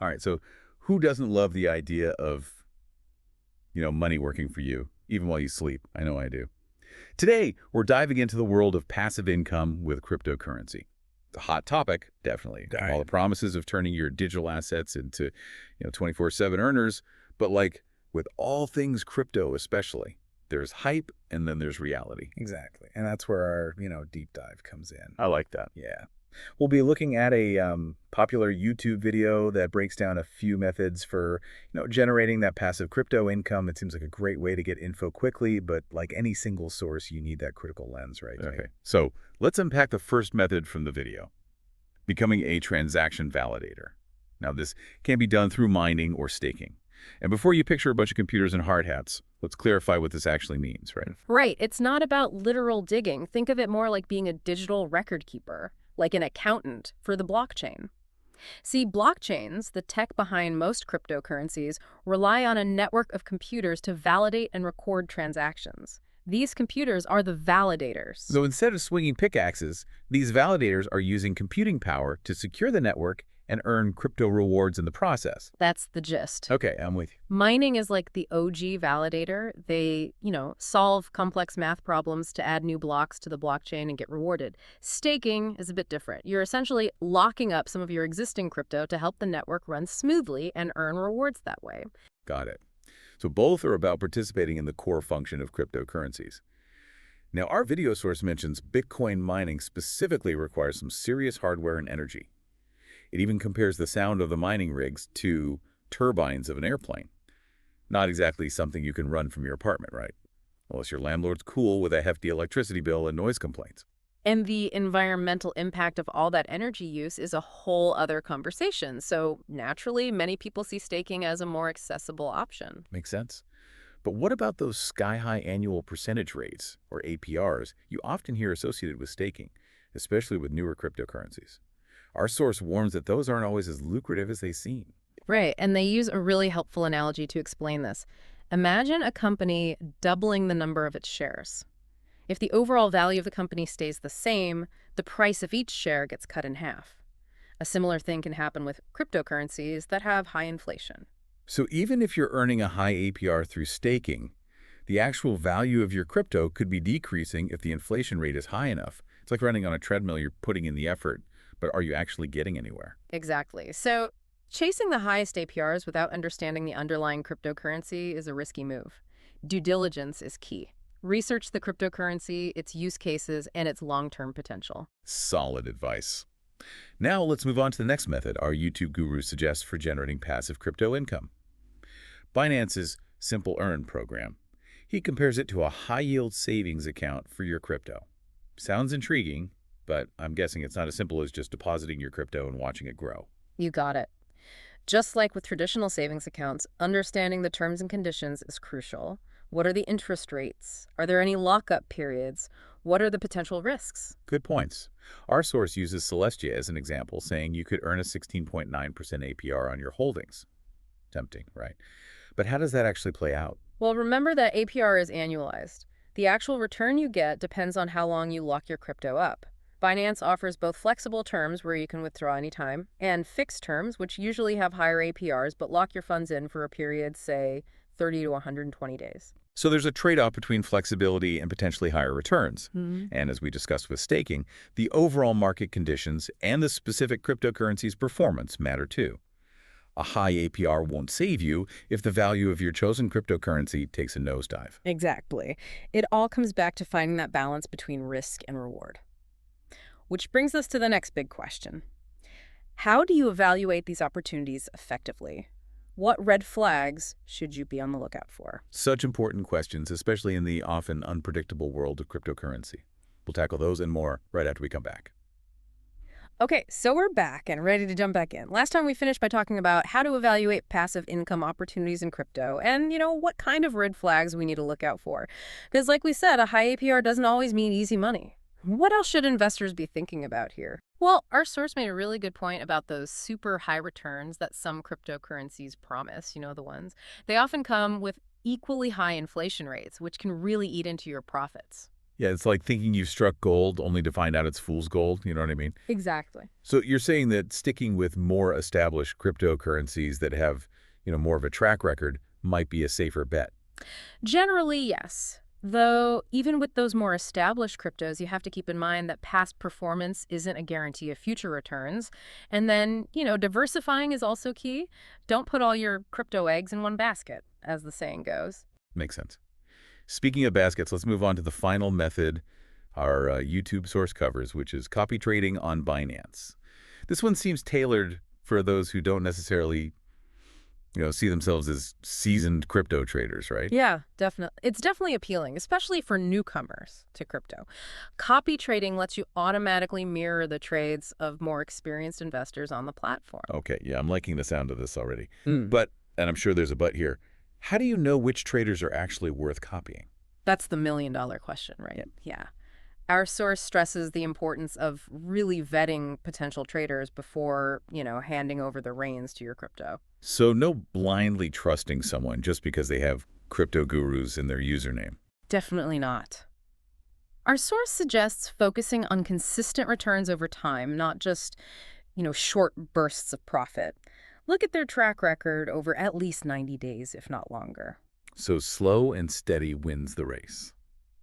All right, so who doesn't love the idea of, money working for you, even while you sleep? I know I do. Today, we're diving into the world of passive income with cryptocurrency. It's a hot topic, definitely. All All right. the promises of turning your digital assets into, 24/7 earners, but like with all things crypto especially, there's hype and then there's reality. Exactly. And that's where our, deep dive comes in. I like that. Yeah. We'll be looking at a popular YouTube video that breaks down a few methods for, generating that passive crypto income. It seems like a great way to get info quickly, but like any single source, you need that critical lens, right, Jay? Okay, so let's unpack the first method from the video, becoming a transaction validator. Now, this can be done through mining or staking. And before you picture a bunch of computers and hard hats, let's clarify what this actually means, right? Right. It's not about literal digging. Think of it more like being a digital record keeper, like an accountant for the blockchain. See, blockchains, the tech behind most cryptocurrencies, rely on a network of computers to validate and record transactions. These computers are the validators. So instead of swinging pickaxes, these validators are using computing power to secure the network and earn crypto rewards in the process. That's the gist. Okay, I'm with you. Mining is like the OG validator. They, solve complex math problems to add new blocks to the blockchain and get rewarded. Staking is a bit different. You're essentially locking up some of your existing crypto to help the network run smoothly and earn rewards that way. Got it. So both are about participating in the core function of cryptocurrencies. Now, our video source mentions Bitcoin mining specifically requires some serious hardware and energy. It even compares the sound of the mining rigs to turbines of an airplane. Not exactly something you can run from your apartment, right? Unless your landlord's cool with a hefty electricity bill and noise complaints. And the environmental impact of all that energy use is a whole other conversation. So naturally, many people see staking as a more accessible option. Makes sense? But what about those sky-high annual percentage rates, or APRs, you often hear associated with staking, especially with newer cryptocurrencies? Our source warns that those aren't always as lucrative as they seem. Right, and they use a really helpful analogy to explain this. Imagine a company doubling the number of its shares. If the overall value of the company stays the same, the price of each share gets cut in half. A similar thing can happen with cryptocurrencies that have high inflation. So even if you're earning a high APR through staking, the actual value of your crypto could be decreasing if the inflation rate is high enough. It's like running on a treadmill, you're putting in the effort, but are you actually getting anywhere? Exactly. So chasing the highest APRs without understanding the underlying cryptocurrency is a risky move. Due diligence is key. Research the cryptocurrency, its use cases, and its long-term potential. Solid advice. Now let's move on to the next method our YouTube guru suggests for generating passive crypto income. Binance's Simple Earn program. He compares it to a high-yield savings account for your crypto. Sounds intriguing, but I'm guessing it's not as simple as just depositing your crypto and watching it grow. You got it. Just like with traditional savings accounts, understanding the terms and conditions is crucial. What are the interest rates? Are there any lockup periods? What are the potential risks? Good points. Our source uses Celestia as an example, saying you could earn a 16.9% APR on your holdings. Tempting, right? But how does that actually play out? Well, remember that APR is annualized. The actual return you get depends on how long you lock your crypto up. Binance offers both flexible terms where you can withdraw anytime and fixed terms, which usually have higher APRs but lock your funds in for a period, say, 30 to 120 days. So there's a trade-off between flexibility and potentially higher returns. Mm-hmm. And as we discussed with staking, the overall market conditions and the specific cryptocurrency's performance matter too. A high APR won't save you if the value of your chosen cryptocurrency takes a nosedive. Exactly. It all comes back to finding that balance between risk and reward. Which brings us to the next big question. How do you evaluate these opportunities effectively? What red flags should you be on the lookout for? Such important questions, especially in the often unpredictable world of cryptocurrency. We'll tackle those and more right after we come back. Okay, so we're back and ready to jump back in. Last time we finished by talking about how to evaluate passive income opportunities in crypto and, what kind of red flags we need to look out for. Because like we said, a high APR doesn't always mean easy money. What else should investors be thinking about here? Well, our source made a really good point about those super high returns that some cryptocurrencies promise, the ones. They often come with equally high inflation rates, which can really eat into your profits. Yeah, it's like thinking you've struck gold only to find out it's fool's gold. You know what I mean? Exactly. So you're saying that sticking with more established cryptocurrencies that have, more of a track record might be a safer bet. Generally, yes. Though, even with those more established cryptos, you have to keep in mind that past performance isn't a guarantee of future returns. And then, diversifying is also key. Don't put all your crypto eggs in one basket, as the saying goes. Makes sense. Speaking of baskets, let's move on to the final method our YouTube source covers, which is copy trading on Binance. This one seems tailored for those who don't necessarily see themselves as seasoned crypto traders, right? Yeah, definitely. It's definitely appealing, especially for newcomers to crypto. Copy trading lets you automatically mirror the trades of more experienced investors on the platform. Okay, yeah, I'm liking the sound of this already. Mm. But, and I'm sure there's a but here, how do you know which traders are actually worth copying? That's the million-dollar question, right? Yeah. Our source stresses the importance of really vetting potential traders before, handing over the reins to your crypto. So no blindly trusting someone just because they have crypto gurus in their username. Definitely not. Our source suggests focusing on consistent returns over time, not just, short bursts of profit. Look at their track record over at least 90 days, if not longer. So slow and steady wins the race.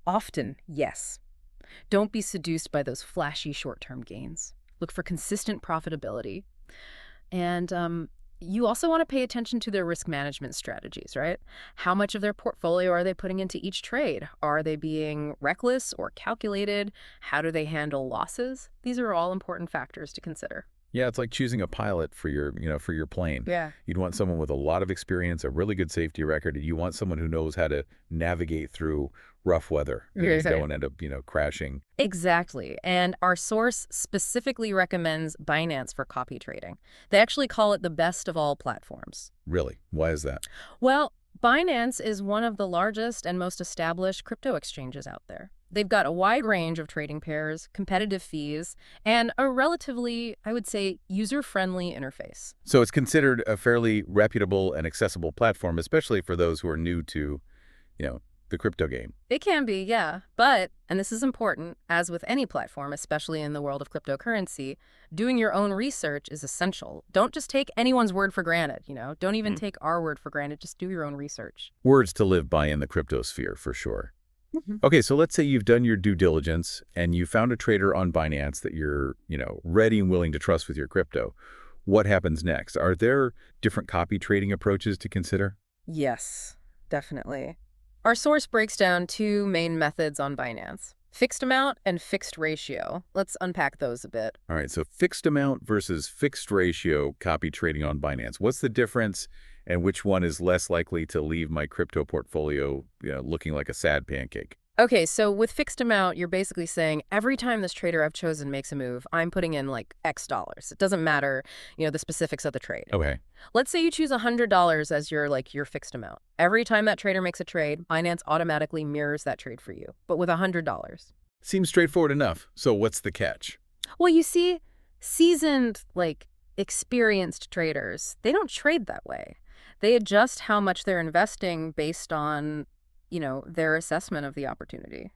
Often, yes. Don't be seduced by those flashy short-term gains. Look for consistent profitability. And you also want to pay attention to their risk management strategies, right? How much of their portfolio are they putting into each trade? Are they being reckless or calculated? How do they handle losses? These are all important factors to consider. Yeah, it's like choosing a pilot for your plane. Yeah. You'd want someone with a lot of experience, a really good safety record, and you want someone who knows how to navigate through rough weather. Yeah, Just don't end up, crashing. Exactly. And our source specifically recommends Binance for copy trading. They actually call it the best of all platforms. Really? Why is that? Well, Binance is one of the largest and most established crypto exchanges out there. They've got a wide range of trading pairs, competitive fees, and a relatively, I would say, user-friendly interface. So it's considered a fairly reputable and accessible platform, especially for those who are new to, the crypto game. It can be, yeah. But, and this is important, as with any platform, especially in the world of cryptocurrency, doing your own research is essential. Don't just take anyone's word for granted, Don't even take our word for granted. Just do your own research. Words to live by in the crypto sphere, for sure. Okay, so let's say you've done your due diligence and you found a trader on Binance that you're, ready and willing to trust with your crypto. What happens next? Are there different copy trading approaches to consider? Yes, definitely. Our source breaks down two main methods on Binance: fixed amount and fixed ratio. Let's unpack those a bit. All right, so fixed amount versus fixed ratio copy trading on Binance. What's the difference, and which one is less likely to leave my crypto portfolio looking like a sad pancake? Okay, so with fixed amount, you're basically saying every time this trader I've chosen makes a move, I'm putting in like X dollars. It doesn't matter, the specifics of the trade. Okay. Let's say you choose $100 as your fixed amount. Every time that trader makes a trade, Binance automatically mirrors that trade for you, but with $100. Seems straightforward enough. So what's the catch? Well, you see, seasoned, experienced traders, they don't trade that way. They adjust how much they're investing based on their assessment of the opportunity.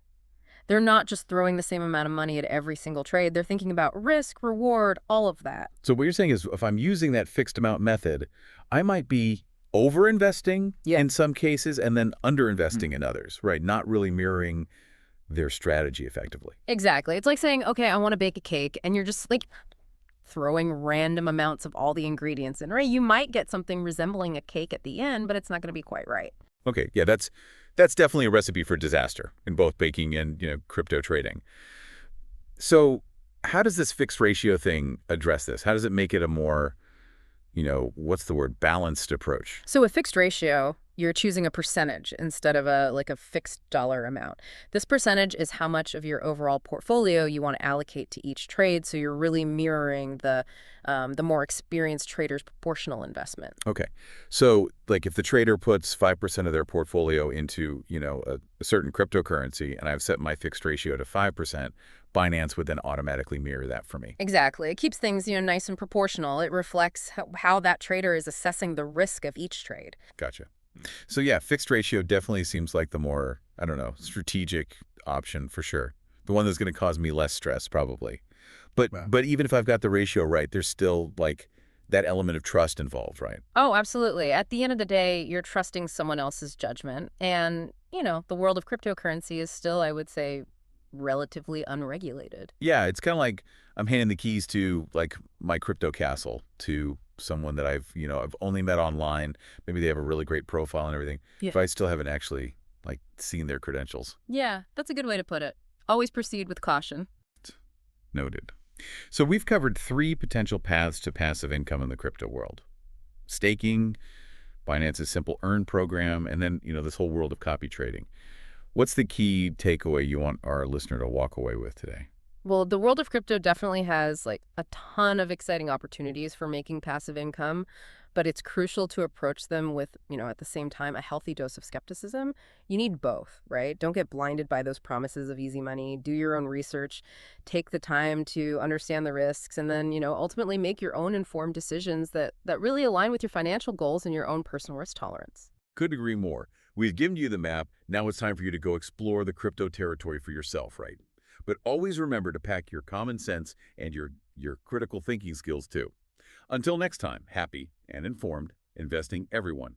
They're not just throwing the same amount of money at every single trade. They're thinking about risk, reward, all of that. So what you're saying is if I'm using that fixed amount method, I might be over-investing in some cases and then under-investing in others, right? Not really mirroring their strategy effectively. Exactly. It's like saying, okay, I want to bake a cake, and you're just throwing random amounts of all the ingredients in, right? You might get something resembling a cake at the end, but it's not going to be quite right. Okay, yeah, that's definitely a recipe for disaster in both baking and, crypto trading. So how does this fixed ratio thing address this? How does it make it a more, what's the word, balanced approach? So with fixed ratio, you're choosing a percentage instead of a fixed dollar amount. This percentage is how much of your overall portfolio you want to allocate to each trade, so you're really mirroring the more experienced trader's proportional investment. Okay. So, if the trader puts 5% of their portfolio into, a certain cryptocurrency, and I've set my fixed ratio to 5%, Binance would then automatically mirror that for me. Exactly. It keeps things, nice and proportional. It reflects how that trader is assessing the risk of each trade. Gotcha. So yeah, fixed ratio definitely seems like the more, strategic option for sure. The one that's going to cause me less stress, probably. But Wow. but even if I've got the ratio right, there's still like that element of trust involved, right? Oh, absolutely. At the end of the day, you're trusting someone else's judgment. And, the world of cryptocurrency is still, I would say, relatively unregulated. Yeah, it's kind of like I'm handing the keys to like my crypto castle to someone that I've only met online. Maybe they have a really great profile and everything. Yeah. If I still haven't actually like seen their credentials. Yeah, that's a good way to put it. Always proceed with caution. Noted. So we've covered 3 potential paths to passive income in the crypto world. Staking, Binance's simple earn program, and then, this whole world of copy trading. What's the key takeaway you want our listener to walk away with today? Well, the world of crypto definitely has like a ton of exciting opportunities for making passive income, but it's crucial to approach them with, at the same time, a healthy dose of skepticism. You need both, right? Don't get blinded by those promises of easy money. Do your own research, take the time to understand the risks, and then, ultimately make your own informed decisions that really align with your financial goals and your own personal risk tolerance. Couldn't agree more. We've given you the map. Now it's time for you to go explore the crypto territory for yourself, right? But always remember to pack your common sense and your critical thinking skills too. Until next time, happy and informed investing everyone.